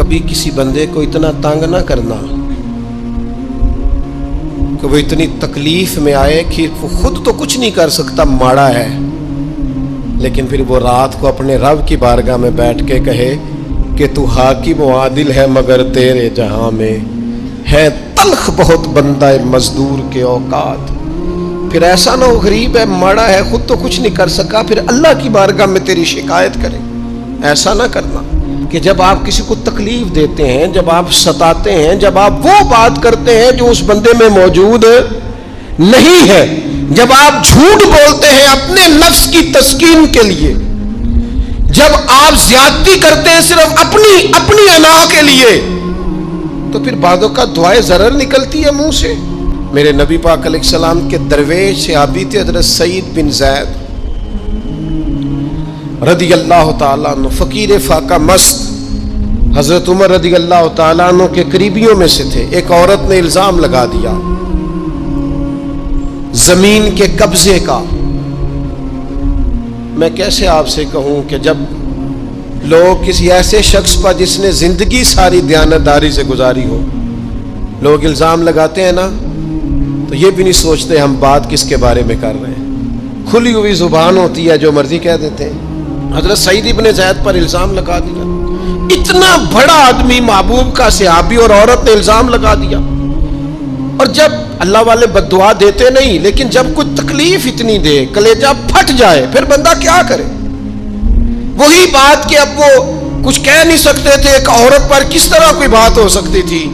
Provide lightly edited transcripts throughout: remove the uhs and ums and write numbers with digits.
کبھی کسی بندے کو اتنا تنگ نہ کرنا کہ وہ اتنی تکلیف میں آئے کہ وہ خود تو کچھ نہیں کر سکتا، ماڑا ہے، لیکن پھر وہ رات کو اپنے رب کی بارگاہ میں بیٹھ کے کہے کہ تو حاکم و عادل ہے مگر تیرے جہاں میں ہے تلخ بہت بندہ مزدور کے اوقات۔ پھر ایسا نہ ہو غریب ہے، ماڑا ہے، خود تو کچھ نہیں کر سکا، پھر اللہ کی بارگاہ میں تیری شکایت کرے۔ ایسا نہ کرنا کہ جب آپ کسی کو تکلیف دیتے ہیں، جب آپ ستاتے ہیں، جب آپ وہ بات کرتے ہیں جو اس بندے میں موجود نہیں ہے، جب آپ جھوٹ بولتے ہیں اپنے نفس کی تسکین کے لیے، جب آپ زیادتی کرتے ہیں صرف اپنی انا کے لیے، تو پھر بعدوں کا دعائے ضرر نکلتی ہے منہ سے۔ میرے نبی پاک علیہ السلام کے درویش صحابی تھے حضرت سعید بن زید رضی اللہ تعالیٰ عنہ، فقیر فاقہ مست، حضرت عمر رضی اللہ تعالیٰ عنہ کے قریبیوں میں سے تھے۔ ایک عورت نے الزام لگا دیا زمین کے قبضے کا۔ میں کیسے آپ سے کہوں کہ جب لوگ کسی ایسے شخص پر جس نے زندگی ساری دیانتداری سے گزاری ہو، لوگ الزام لگاتے ہیں نا، تو یہ بھی نہیں سوچتے ہم بات کس کے بارے میں کر رہے ہیں، کھلی ہوئی زبان ہوتی ہے، جو مرضی کہہ دیتے ہیں۔ حضرت سعید ابن زید پر الزام لگا دیا، اتنا بڑا آدمی، محبوب کا صحابی، اور عورت نے الزام لگا دیا۔ اور جب اللہ والے بد دعا دیتے نہیں، لیکن جب کوئی تکلیف اتنی دے، کلیجہ پھٹ جائے، پھر بندہ کیا کرے؟ وہی بات کہ اب وہ کچھ کہہ نہیں سکتے تھے، ایک عورت پر کس طرح کوئی بات ہو سکتی تھی؟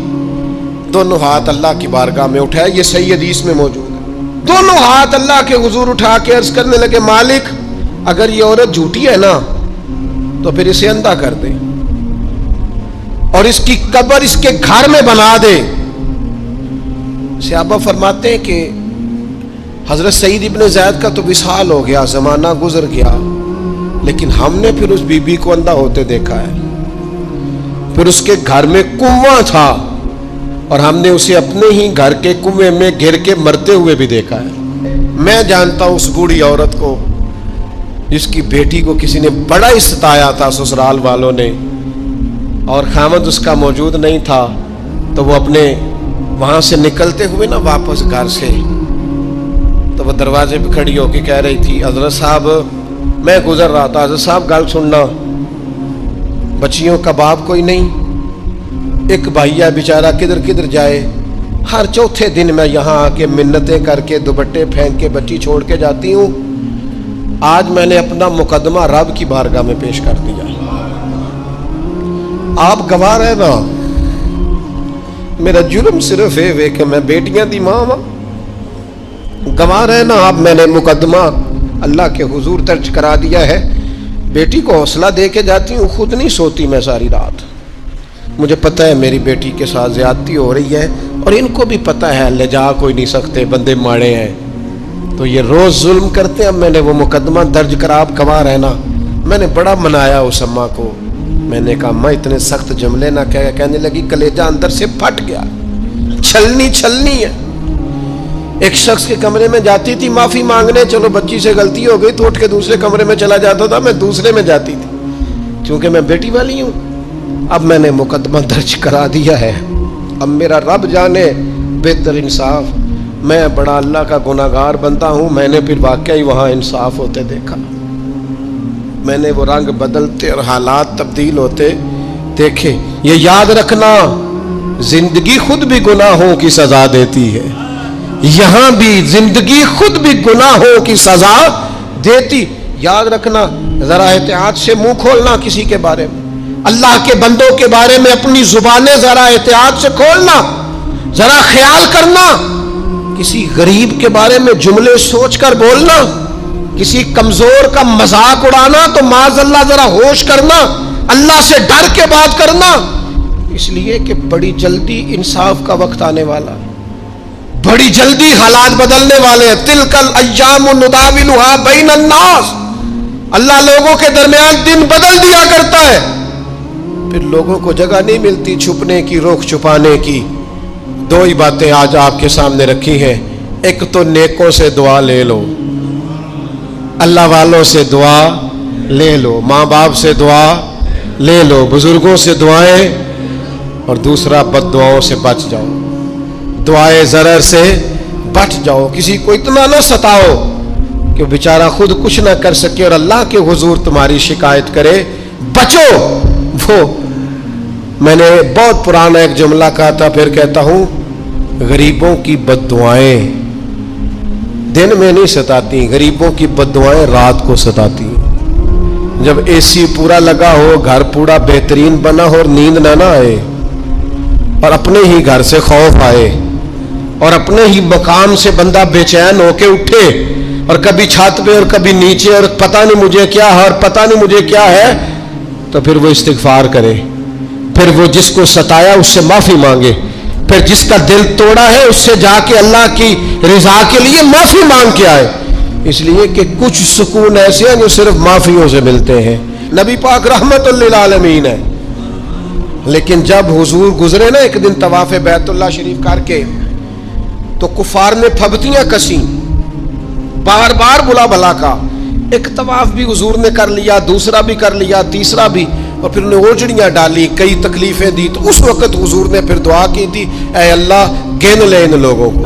دونوں ہاتھ اللہ کی بارگاہ میں اٹھائے، یہ صحیح حدیث میں موجود ہے۔ دونوں ہاتھ اللہ کے حضور اٹھا کے عرض کرنے لگے، مالک اگر یہ عورت جھوٹی ہے نا تو پھر اسے اندھا کر دے اور اس کی قبر اس کے گھر میں بنا دے۔ صحابہ فرماتے ہیں کہ حضرت سعید ابن زید کا تو وصال ہو گیا، زمانہ گزر گیا، لیکن ہم نے پھر اس بی بی کو اندھا ہوتے دیکھا ہے، پھر اس کے گھر میں کنواں تھا اور ہم نے اسے اپنے ہی گھر کے کنویں میں گر کے مرتے ہوئے بھی دیکھا ہے۔ میں جانتا ہوں اس بوڑھی عورت کو جس کی بیٹی کو کسی نے بڑا ہی ستایا تھا سسرال والوں نے، اور خامد اس کا موجود نہیں تھا، تو وہ اپنے وہاں سے نکلتے ہوئے نا واپس گھر سے، تو وہ دروازے پہ کھڑی ہو کے کہہ رہی تھی، حضرت صاحب میں گزر رہا تھا، حضرت صاحب گل سننا، بچیوں کا باپ کوئی نہیں، ایک بھائیا بیچارہ کدھر کدھر جائے، ہر چوتھے دن میں یہاں آ کے منتیں کر کے دوپٹے پھینک کے بچی چھوڑ کے جاتی ہوں، آج میں نے اپنا مقدمہ رب کی بارگاہ میں پیش کر دیا، آپ گواہ رہے نا، میرا جرم صرف ہے کہ میں بیٹیاں دی ماں ہوں، گواہ رہے نا آپ، میں نے مقدمہ اللہ کے حضور درج کرا دیا ہے، بیٹی کو حوصلہ دے کے جاتی ہوں، خود نہیں سوتی میں ساری رات، مجھے پتہ ہے میری بیٹی کے ساتھ زیادتی ہو رہی ہے، اور ان کو بھی پتہ ہے لے جا کوئی نہیں سکتے، بندے ماڑے ہیں، تو یہ روز ظلم کرتے ہیں۔ اب میں نے وہ مقدمہ درج کرا، آپ گواہ رہنا، میں نے بڑا منایا اس اماں کو، میں نے کہا ماں اتنے سخت جملے نہ کہنے لگی، کلیجہ اندر سے پھٹ گیا، چھلنی ہے۔ ایک شخص کے کمرے میں جاتی تھی معافی مانگنے، چلو بچی سے غلطی ہو گئی تو اٹھ کے دوسرے کمرے میں چلا جاتا تھا، میں دوسرے میں جاتی تھی کیونکہ میں بیٹی والی ہوں۔ اب میں نے مقدمہ درج کرا دیا ہے، اب میرا رب جانے بہتر انصاف، میں بڑا اللہ کا گناہگار بنتا ہوں، میں نے پھر واقعی وہاں انصاف ہوتے دیکھا، میں نے وہ رنگ بدلتے اور حالات تبدیل ہوتے دیکھے۔ یہ یاد رکھنا، زندگی خود بھی گناہوں کی سزا دیتی ہے، یہاں بھی زندگی خود بھی گناہوں کی سزا دیتی، یاد رکھنا، ذرا احتیاط سے منہ کھولنا کسی کے بارے میں، اللہ کے بندوں کے بارے میں اپنی زبانیں ذرا احتیاط سے کھولنا، ذرا خیال کرنا، کسی غریب کے بارے میں جملے سوچ کر بولنا، کسی کمزور کا مذاق اڑانا تو معاذ اللہ ذرا ہوش کرنا، اللہ سے ڈر کے بات کرنا، اس لیے کہ بڑی جلدی انصاف کا وقت آنے والا، بڑی جلدی حالات بدلنے والے ہیں۔ تلک الایام نداولها بین الناس، اللہ لوگوں کے درمیان دن بدل دیا کرتا ہے، پھر لوگوں کو جگہ نہیں ملتی چھپنے کی، روک چھپانے کی۔ دو ہی باتیں آج آپ کے سامنے رکھی ہیں، ایک تو نیکوں سے دعا لے لو، اللہ والوں سے دعا لے لو، ماں باپ سے دعا لے لو، بزرگوں سے دعائیں اور دوسرا بد دعاؤں سے بچ جاؤ، دعائے ضرر سے بچ جاؤ. کسی کو اتنا نہ ستاؤ کہ وہ بیچارہ خود کچھ نہ کر سکے اور اللہ کے حضور تمہاری شکایت کرے. بچو. وہ میں نے بہت پرانا ایک جملہ کہا تھا، پھر کہتا ہوں، غریبوں کی بد دعائیں دن میں نہیں ستاتی، غریبوں کی بد دعائیں رات کو ستاتی. جب اے سی پورا لگا ہو، گھر پورا بہترین بنا ہو اور نیند نہ آئے اور اپنے ہی گھر سے خوف آئے اور اپنے ہی مقام سے بندہ بے چین ہو کے اٹھے اور کبھی چھت پہ اور کبھی نیچے اور پتہ نہیں مجھے کیا ہے اور پتہ نہیں مجھے کیا ہے، تو پھر وہ استغفار کرے، پھر وہ جس کو ستایا اس سے معافی مانگے، پھر جس کا دل توڑا ہے اس سے جا کے اللہ کی رضا کے لیے معافی مانگ کے آئے. اس لیے کہ کچھ سکون ایسے ہیں جو صرف معافیوں سے ملتے ہیں. نبی پاک رحمت للعالمین ہے، لیکن جب حضور گزرے نا ایک دن طواف بیت اللہ شریف کر کے، تو کفار نے پھبتیاں کسیں، بار بار بلا بلا کا. ایک طواف بھی حضور نے کر لیا، دوسرا بھی کر لیا، تیسرا بھی، اور پھر انہیں اوجڑیاں ڈالی، کئی تکلیفیں دی. تو اس وقت حضور نے پھر دعا کی تھی، اے اللہ گن لے ان لوگوں کو،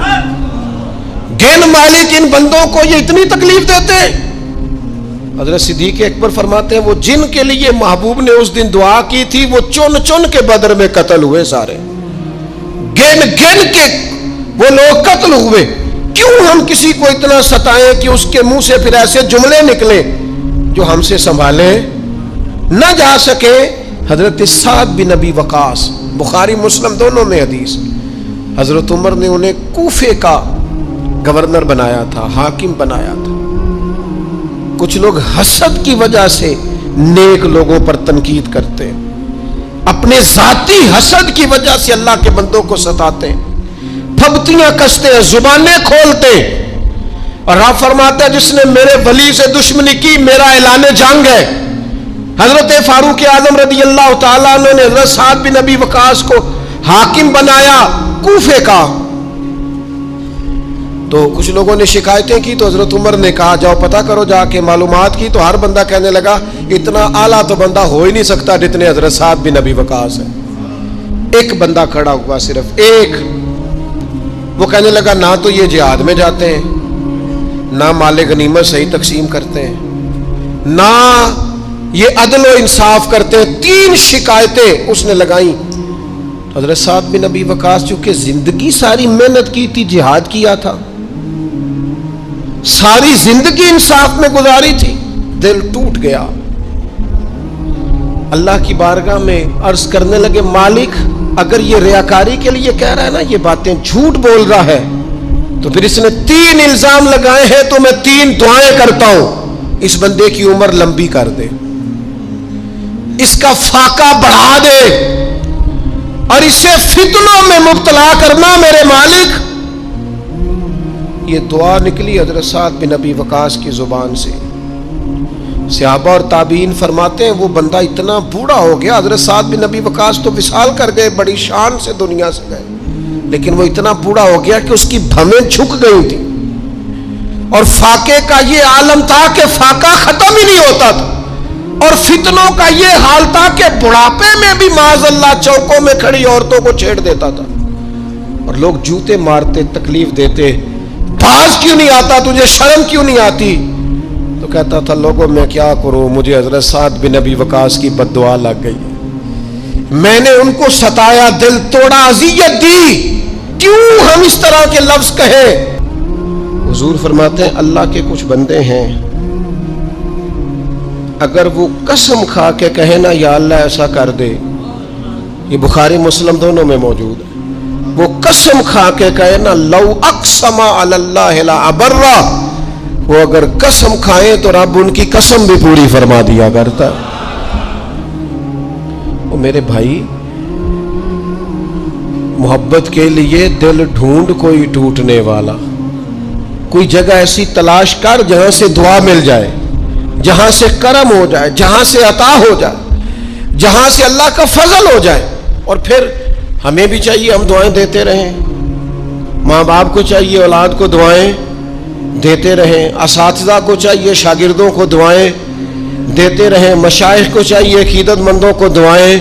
گن مالک ان بندوں کو، یہ اتنی تکلیف دیتے ہیں. حضرت صدیق اکبر فرماتے ہیں وہ جن کے لیے محبوب نے اس دن دعا کی تھی وہ چن چن کے بدر میں قتل ہوئے، سارے گن گن کے وہ لوگ قتل ہوئے. کیوں ہم کسی کو اتنا ستائیں کہ اس کے منہ سے پھر ایسے جملے نکلے جو ہم سے سنبھالے نہ جا سکے. حضرت سعد بن ابی وقاص، بخاری مسلم دونوں میں حدیث، حضرت عمر نے انہیں کوفے کا گورنر بنایا تھا، حاکم بنایا تھا. کچھ لوگ حسد کی وجہ سے نیک لوگوں پر تنقید کرتے ہیں، اپنے ذاتی حسد کی وجہ سے اللہ کے بندوں کو ستاتے ہیں، پھبتیاں کستے ہیں، زبانیں کھولتے ہیں. اور آپ فرماتے ہیں جس نے میرے ولی سے دشمنی کی میرا اعلان جنگ ہے. حضرت فاروق اعظم رضی اللہ تعالیٰ عنہ نے حضرت سعد بن ابی وقاص کو حاکم بنایا کوفے کا. تو کچھ لوگوں نے شکایتیں کی تو حضرت عمر نے کہا جاؤ پتہ کرو جا کے. معلومات کی تو ہر بندہ کہنے لگا اتنا اعلیٰ تو بندہ ہو ہی نہیں سکتا جتنے حضرت سعد بن ابی وقاص ہے. ایک بندہ کھڑا ہوا، صرف ایک. وہ کہنے لگا نہ تو یہ جہاد میں جاتے ہیں، نہ مال غنیمت صحیح تقسیم کرتے ہیں، نہ یہ عدل و انصاف کرتے ہیں. 3 شکایتیں اس نے لگائیں. حضرت سعد بن ابی وقاص چونکہ زندگی ساری محنت کی تھی، جہاد کیا تھا، ساری زندگی انصاف میں گزاری تھی، دل ٹوٹ گیا. اللہ کی بارگاہ میں عرض کرنے لگے مالک اگر یہ ریاکاری کے لیے کہہ رہا ہے نا، یہ باتیں جھوٹ بول رہا ہے، تو پھر اس نے 3 الزام لگائے ہیں تو میں 3 دعائیں کرتا ہوں اس بندے کی عمر لمبی کر دے، اس کا فاقہ بڑھا دے اور اسے فتنوں میں مبتلا کرنا میرے مالک. یہ دعا نکلی حضرت سعد بن ابی وقاص کی زبان سے. صحابہ اور تابعین فرماتے ہیں وہ بندہ اتنا بوڑھا ہو گیا، حضرت سعد بن ابی وقاص تو وصال کر گئے، بڑی شان سے دنیا سے گئے، لیکن وہ اتنا بوڑھا ہو گیا کہ اس کی بھویں جھک گئی تھی اور فاقے کا یہ عالم تھا کہ فاقہ ختم ہی نہیں ہوتا تھا، اور فتنوں کا یہ حال تھا کہ بڑھاپے میں بھی معاذ اللہ چوکوں میں کھڑی عورتوں کو چھیڑ دیتا تھا اور لوگ جوتے مارتے، تکلیف دیتے، باز کیوں نہیں آتا، تجھے شرم کیوں نہیں آتی؟ تو کہتا تھا لوگوں میں کیا کروں، مجھے حضرت سعد بن ابی وقاص کی بد دعا لگ گئی، میں نے ان کو ستایا، دل توڑا، اذیت دی، کیوں ہم اس طرح کے لفظ کہیں؟ حضور فرماتے ہیں اللہ کے کچھ بندے ہیں اگر وہ قسم کھا کے کہے نا یا اللہ ایسا کر دے، یہ بخاری مسلم دونوں میں موجود ہے، وہ قسم کھا کے کہے نا لو اقسم علی اللہ لا ابرہ، وہ اگر قسم کھائیں تو رب ان کی قسم بھی پوری فرما دیا کرتا. وہ میرے بھائی محبت کے لیے دل ڈھونڈ کوئی ٹوٹنے والا، کوئی جگہ ایسی تلاش کر جہاں سے دعا مل جائے، جہاں سے کرم ہو جائے، جہاں سے عطا ہو جائے، جہاں سے اللہ کا فضل ہو جائے. اور پھر ہمیں بھی چاہیے ہم دعائیں دیتے رہیں، ماں باپ کو چاہیے اولاد کو دعائیں دیتے رہیں، اساتذہ کو چاہیے شاگردوں کو دعائیں دیتے رہیں، مشائخ کو چاہیے عقیدت مندوں کو دعائیں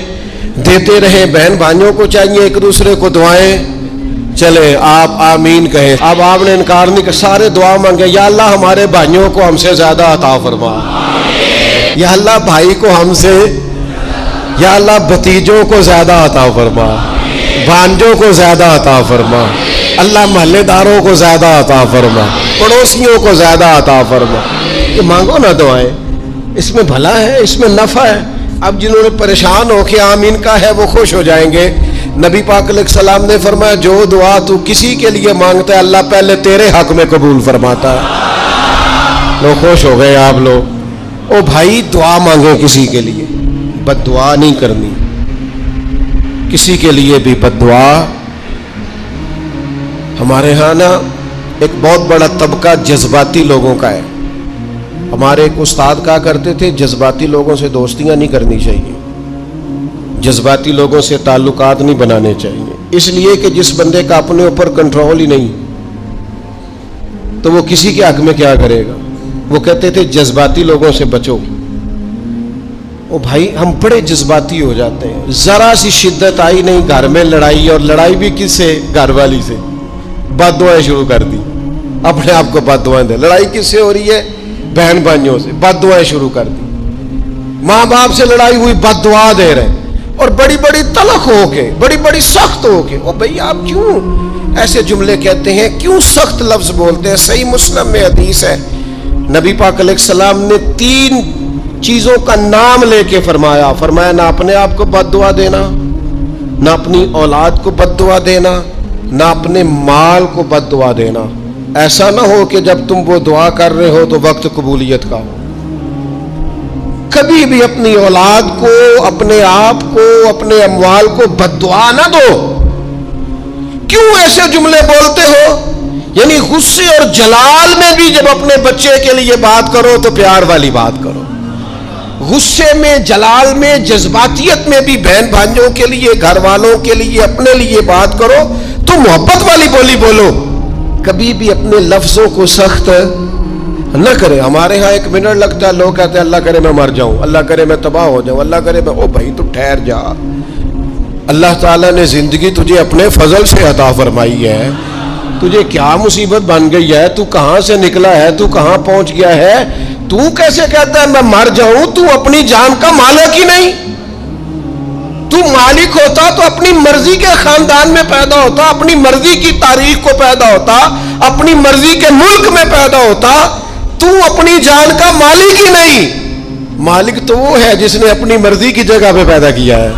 دیتے رہیں. بہن بھائیوں کو چاہیے ایک دوسرے کو دعائیں. چلے آپ آمین کہیں. اب آپ نے انکار نہیں کہ سارے دعا مانگے, یا اللہ ہمارے بھائیوں کو ہم سے زیادہ عطا فرما, یا اللہ بھائی کو ہم سے, یا اللہ بھتیجوں کو زیادہ عطا فرما, بھانجوں کو زیادہ عطا فرما, اللہ محلے داروں کو زیادہ عطا فرما, پڑوسیوں کو زیادہ عطا فرما. یہ مانگو نا دعائیں, اس میں بھلا ہے, اس میں نفع ہے. اب جنہوں نے پریشان ہو کے آمین کا ہے وہ خوش ہو جائیں گے. نبی پاک علیہ السلام نے فرمایا جو دعا تو کسی کے لیے مانگتا ہے اللہ پہلے تیرے حق میں قبول فرماتا ہے. لوگ خوش ہو گئے آپ لوگ. او بھائی دعا مانگو کسی کے لیے, بد دعا نہیں کرنی. کسی کے لیے بھی بد دعا. ہمارے ہاں نا ایک بہت بڑا طبقہ جذباتی لوگوں کا ہے. ہمارے ایک استاد کہا کرتے تھے جذباتی لوگوں سے دوستیاں نہیں کرنی چاہیے, جذباتی لوگوں سے تعلقات نہیں بنانے چاہیے. اس لیے کہ جس بندے کا اپنے اوپر کنٹرول ہی نہیں تو وہ کسی کے حق میں کیا کرے گا. وہ کہتے تھے جذباتی لوگوں سے بچو. او بھائی ہم بڑے جذباتی ہو جاتے ہیں, ذرا سی شدت آئی نہیں گھر میں لڑائی, اور لڑائی بھی کس سے, گھر والی سے. بد دعائیں شروع کر دی, اپنے آپ کو بد دعائیں دے. لڑائی کس سے ہو رہی ہے, بہن بھائیوں سے. بد دعائیں شروع کر دی. ماں باپ سے لڑائی ہوئی, بد دعا دے رہے, اور بڑی بڑی تلخ ہو کے, بڑی بڑی سخت ہو کے. او بھئی آپ کیوں ایسے جملے کہتے ہیں, کیوں سخت لفظ بولتے ہیں؟ صحیح مسلم میں حدیث ہے, نبی پاک علیہ السلام نے 3 چیزوں کا نام لے کے فرمایا. فرمایا نہ اپنے آپ کو بد دعا دینا, نہ اپنی اولاد کو بد دعا دینا, نہ اپنے مال کو بد دعا دینا. ایسا نہ ہو کہ جب تم وہ دعا کر رہے ہو تو وقت قبولیت کا ہو. کبھی بھی اپنی اولاد کو, اپنے آپ کو, اپنے اموال کو بد دعا نہ دو. کیوں ایسے جملے بولتے ہو؟ یعنی غصے اور جلال میں بھی جب اپنے بچے کے لیے بات کرو تو پیار والی بات کرو. غصے میں, جلال میں, جذباتیت میں بھی بہن بھائیوں کے لیے, گھر والوں کے لیے, اپنے لیے بات کرو تو محبت والی بولی بولو. کبھی بھی اپنے لفظوں کو سخت نہ کرے. ہمارے ہاں 1 منٹ لگتا ہے, لوگ کہتے ہیں اللہ کرے میں مر جاؤں, اللہ کرے میں تباہ ہو جاؤں, اللہ کرے میں. او بھائی تو ٹھہر جا. اللہ تعالیٰ نے زندگی تجھے اپنے فضل سے عطا فرمائی ہے. تجھے کیا مصیبت بن گئی ہے, تو کہاں سے نکلا ہے, تو کہاں پہنچ گیا ہے. تو کیسے کہتا ہے میں مر جاؤں؟ تو اپنی جان کا مالک ہی نہیں. تو مالک ہوتا تو اپنی مرضی کے خاندان میں پیدا ہوتا, اپنی مرضی کی تاریخ کو پیدا ہوتا, اپنی مرضی کے ملک میں پیدا ہوتا. تو اپنی جان کا مالک ہی نہیں. مالک تو وہ ہے جس نے اپنی مرضی کی جگہ پہ پیدا کیا ہے,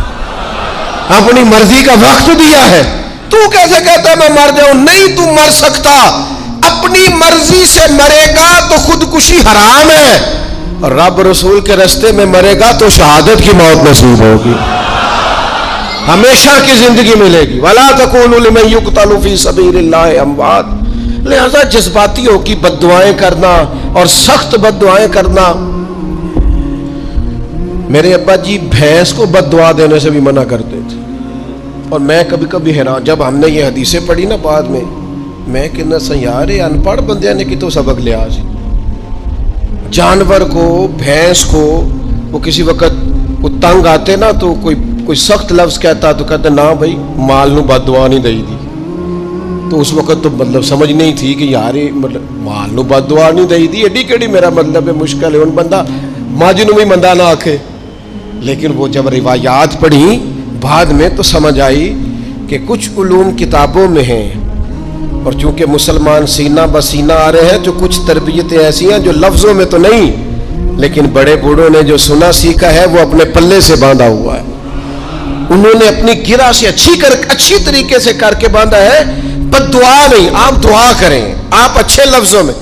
اپنی مرضی کا وقت دیا ہے. تو کیسے کہتا ہے میں مر جاؤں؟ نہیں, تو مر سکتا. اپنی مرضی سے مرے گا تو خودکشی حرام ہے, اور رب رسول کے راستے میں مرے گا تو شہادت کی موت نصیب ہوگی, ہمیشہ کی زندگی ملے گی. وَلَا تَقُولُوا لِمَن يُقْتَلُ فِي سَبِيلِ اللَّهِ أَمْوَاتٌ. لہذا جذباتی ہو کی بد دعائیں کرنا اور سخت بد دعائیں کرنا. میرے ابا جی بھینس کو بد دعا دینے سے بھی منع کرتے تھے, اور میں کبھی کبھی حیران, جب ہم نے یہ حدیثیں پڑھی نا بعد میں کہنا سیارے ان پڑھ بندے نے کی تو سبق لیا. جانور کو, بھینس کو, وہ کسی وقت وہ تنگ آتے نا تو کوئی سخت لفظ کہتا تو کہتے نہ بھائی مال نو بد دعا نہیں دئی دی. تو اس وقت تو مطلب سمجھ نہیں تھی کہ یار مطلب مال نو بد دعا نہیں دئی دی, ایڈی کیڑی میرا مطلب ہے مشکل ہے. ان بندہ ماں جی نو بھی مندہ نہ آکھے. لیکن وہ جب روایات پڑھی بعد میں تو سمجھ آئی کہ کچھ علوم کتابوں میں ہیں, اور چونکہ مسلمان سینہ بسینہ آ رہے ہیں تو کچھ تربیتیں ایسی ہیں جو لفظوں میں تو نہیں, لیکن بڑے بوڑھوں نے جو سنا سیکھا ہے وہ اپنے پلے سے باندھا ہوا ہے. انہوں نے اپنی گرہ سے اچھی طریقے سے کر کے باندھا ہے. بد دعا نہیں, آپ دعا کریں, آپ اچھے لفظوں میں.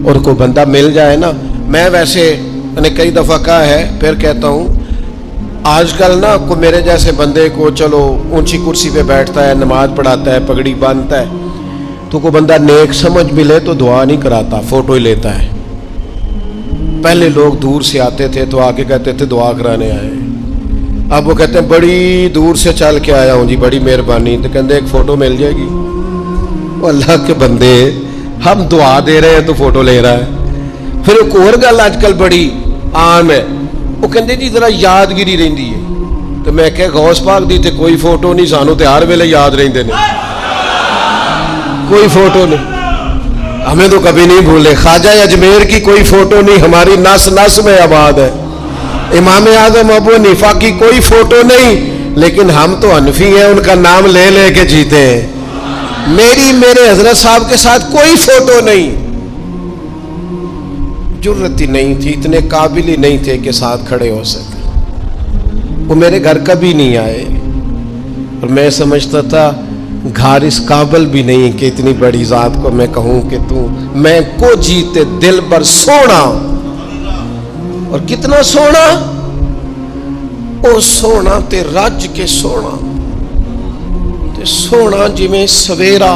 اور کوئی بندہ مل جائے نا, میں ویسے میں نے کئی دفعہ کہا ہے, پھر کہتا ہوں, آج کل نا کو میرے جیسے بندے کو چلو اونچی کرسی پہ بیٹھتا ہے, نماز پڑھاتا ہے, پگڑی باندھتا ہے, تو کوئی بندہ نیک سمجھ ملے تو دعا نہیں کراتا, فوٹو ہی لیتا ہے. پہلے لوگ دور سے آتے تھے تو آگے کہتے تھے دعا کرانے آئے. اب وہ کہتے ہیں بڑی دور سے چل کے آیا ہوں جی, بڑی مہربانی. تو کہتے ایک فوٹو مل جائے گی. وہ اللہ کے بندے, ہم دعا دے رہے ہیں تو فوٹو لے رہا ہے. پھر ایک اور گل آج کل بڑی عام ہے, وہ کہتے جی ذرا یادگیری رہندی ہے. تو میں کہ غوث پاک دی تے کوئی فوٹو نہیں، سانو تے ہر ویلے یاد رہندے نے، کوئی فوٹو نہیں، ہمیں تو کبھی نہیں بھولے۔ خواجہ اجمیر کی کوئی فوٹو نہیں، ہماری نس نس میں آباد ہے۔ امام اعظم ابو حنیفہ کی کوئی فوٹو نہیں، لیکن ہم تو حنفی ہیں، ان کا نام لے لے کے جیتے ہیں۔ میرے حضرت صاحب کے ساتھ کوئی فوٹو نہیں، جرت ہی نہیں تھی، اتنے قابل ہی نہیں تھے کہ ساتھ کھڑے ہو سکے۔ وہ میرے گھر کبھی نہیں آئے، اور میں سمجھتا تھا گھر اس قابل بھی نہیں کہ اتنی بڑی ذات کو میں کہوں کہ تو میں کو جیتے دل بر سونا، اور کتنا سونا، او سونا تے رج کے سونا تے سونا جی میں سویرا،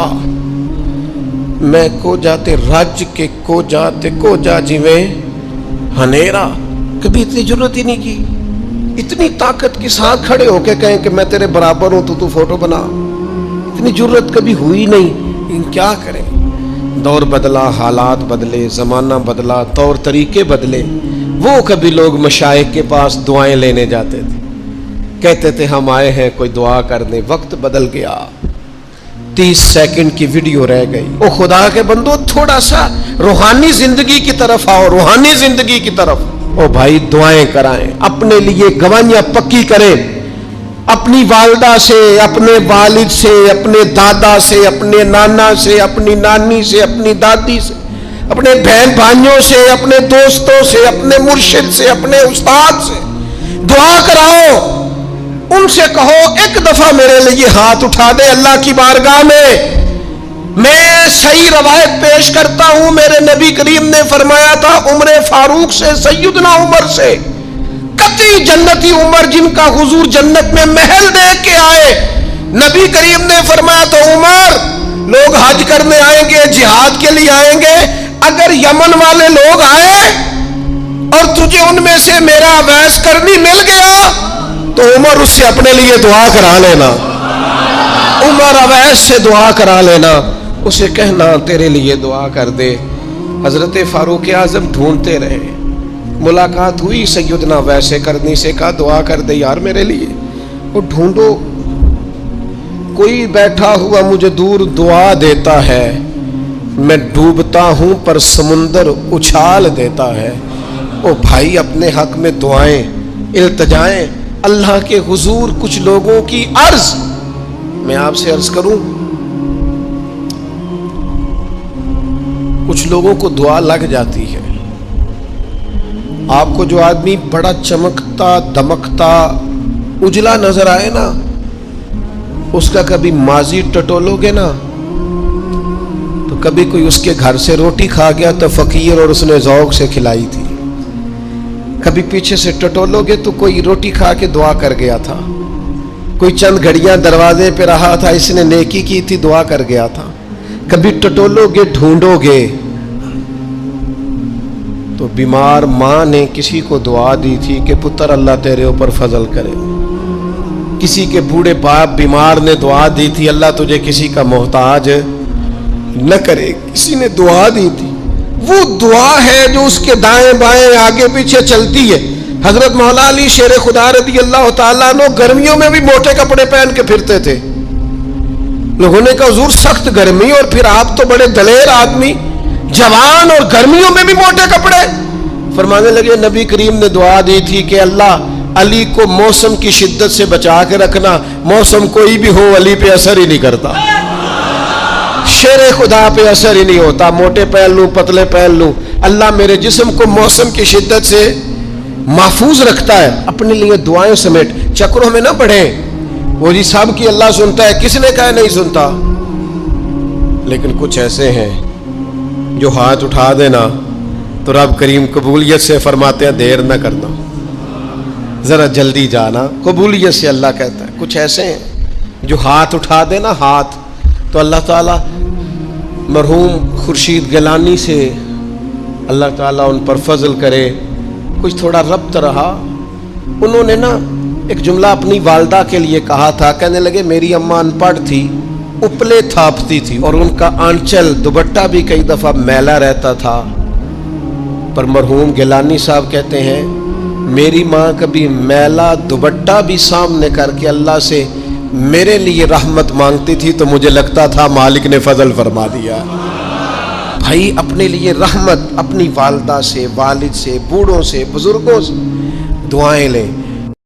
میں کو جاتے رج کے کو جاتے کو جا جی میں ہنیرا۔ کبھی اتنی ضرورت ہی نہیں کی، اتنی طاقت کے ساتھ کھڑے ہو کے کہیں کہ میں تیرے برابر ہوں تو فوٹو بنا، اتنی ضرورت کبھی ہوئی نہیں۔ لیکن کیا کریں، دور بدلا، حالات بدلے، زمانہ بدلا، طور طریقے بدلے۔ وہ کبھی لوگ مشائخ کے پاس دعائیں لینے جاتے تھے، کہتے تھے ہم آئے ہیں کوئی دعا کر دیں، وقت بدل گیا، 30 سیکنڈ کی ویڈیو رہ گئی۔ او خدا کے بندو، تھوڑا سا روحانی زندگی کی طرف آؤ، روحانی زندگی کی طرف۔ او بھائی دعائیں کرائیں، اپنے لیے گواہیاں پکی کریں، اپنی والدہ سے، اپنے والد سے، اپنے دادا سے، اپنے نانا سے، اپنی نانی سے، اپنی دادی سے، اپنے بہن بھائیوں سے، اپنے دوستوں سے، اپنے مرشد سے، اپنے استاد سے دعا کراؤ۔ ان سے کہو ایک دفعہ میرے لیے ہاتھ اٹھا دے اللہ کی بارگاہ میں۔ میں صحیح روایت پیش کرتا ہوں، میرے نبی کریم نے فرمایا تھا عمر فاروق سے، سیدنا عمر سے، قطعی جنتی عمر جن کا حضور جنت میں محل دیکھ کے آئے، نبی کریم نے فرمایا تو عمر لوگ حج کرنے آئیں گے، جہاد کے لیے آئیں گے، اگر یمن والے لوگ آئے اور تجھے ان میں سے میرا اویس کرنی مل گیا تو عمر اس سے اپنے لیے دعا کرا لینا، عمر اویس سے دعا کرا لینا، اسے کہنا تیرے لیے دعا کر دے۔ حضرت فاروق اعظم ڈھونڈتے رہے، ملاقات ہوئی سیدنا ویسے کرنی سے، کہا دعا کر دے یار میرے لیے۔ وہ ڈھونڈو، کوئی بیٹھا ہوا مجھے دور دعا دیتا ہے، میں ڈوبتا ہوں پر سمندر اچھال دیتا ہے۔ او بھائی اپنے حق میں دعائیں، التجائیں اللہ کے حضور۔ کچھ لوگوں کی عرض، میں آپ سے عرض کروں، کچھ لوگوں کو دعا لگ جاتی ہے۔ آپ کو جو آدمی بڑا چمکتا دمکتا اجلا نظر آئے نا، اس کا کبھی ماضی ٹٹولو گے نا تو کبھی کوئی اس کے گھر سے روٹی کھا گیا تو فقیر اور اس نے ذوق سے کھلائی تھی، کبھی پیچھے سے ٹٹولو گے تو کوئی روٹی کھا کے دعا کر گیا تھا، کوئی چند گھڑیاں دروازے پہ رہا تھا، اس نے نیکی کی تھی دعا کر گیا تھا۔ کبھی ٹٹولو گے، ڈھونڈو گے تو بیمار ماں نے کسی کو دعا دی تھی کہ پتر اللہ تیرے اوپر فضل کرے، کسی کے بوڑھے باپ بیمار نے دعا دی تھی اللہ تجھے کسی کا محتاج نہ کرے، کسی نے دعا دی تھی۔ وہ دعا ہے جو اس کے دائیں بائیں آگے پیچھے چلتی ہے۔ حضرت مولا علی شیر خدا رضی اللہ تعالیٰ عنہ گرمیوں میں بھی موٹے کپڑے پہن کے پھرتے تھے، لوگوں نے کہا حضور سخت گرمی اور پھر آپ تو بڑے دلیر آدمی، جوان اور گرمیوں میں بھی موٹے کپڑے۔ فرمانے لگے نبی کریم نے دعا دی تھی کہ اللہ علی کو موسم کی شدت سے بچا کے رکھنا، موسم کوئی بھی ہو علی پہ اثر ہی نہیں کرتا، شیر خدا پہ اثر ہی نہیں ہوتا، موٹے پہن لوں پتلے پہن لوں، اللہ میرے جسم کو موسم کی شدت سے محفوظ رکھتا ہے۔ اپنے لیے دعائیں سمیٹ چکروں میں نہ پڑھیں، وہ جی سب کی اللہ سنتا ہے، کس نے کہا نہیں سنتا؟ لیکن کچھ ایسے ہیں جو ہاتھ اٹھا دینا تو رب کریم قبولیت سے فرماتے ہیں دیر نہ کرنا، ذرا جلدی جانا، قبولیت سے اللہ کہتا ہے۔ کچھ ایسے ہیں جو ہاتھ اٹھا دینا ہاتھ تو اللہ تعالیٰ مرحوم خورشید گیلانی سے اللہ تعالیٰ ان پر فضل کرے۔ کچھ تھوڑا ربط رہا، انہوں نے نا ایک جملہ اپنی والدہ کے لیے کہا تھا، کہنے لگے میری اماں ان پڑھ تھی، اپلے تھاپتی تھی اور ان کا آنچل دوپٹہ بھی کئی دفعہ میلا رہتا تھا، پر مرحوم گیلانی صاحب کہتے ہیں میری ماں کبھی میلا دوپٹہ بھی سامنے کر کے اللہ سے میرے لیے رحمت مانگتی تھی تو مجھے لگتا تھا مالک نے فضل فرما دیا۔ بھائی اپنے لیے رحمت، اپنی والدہ سے، والد سے، بوڑھوں سے، بزرگوں سے دعائیں لیں۔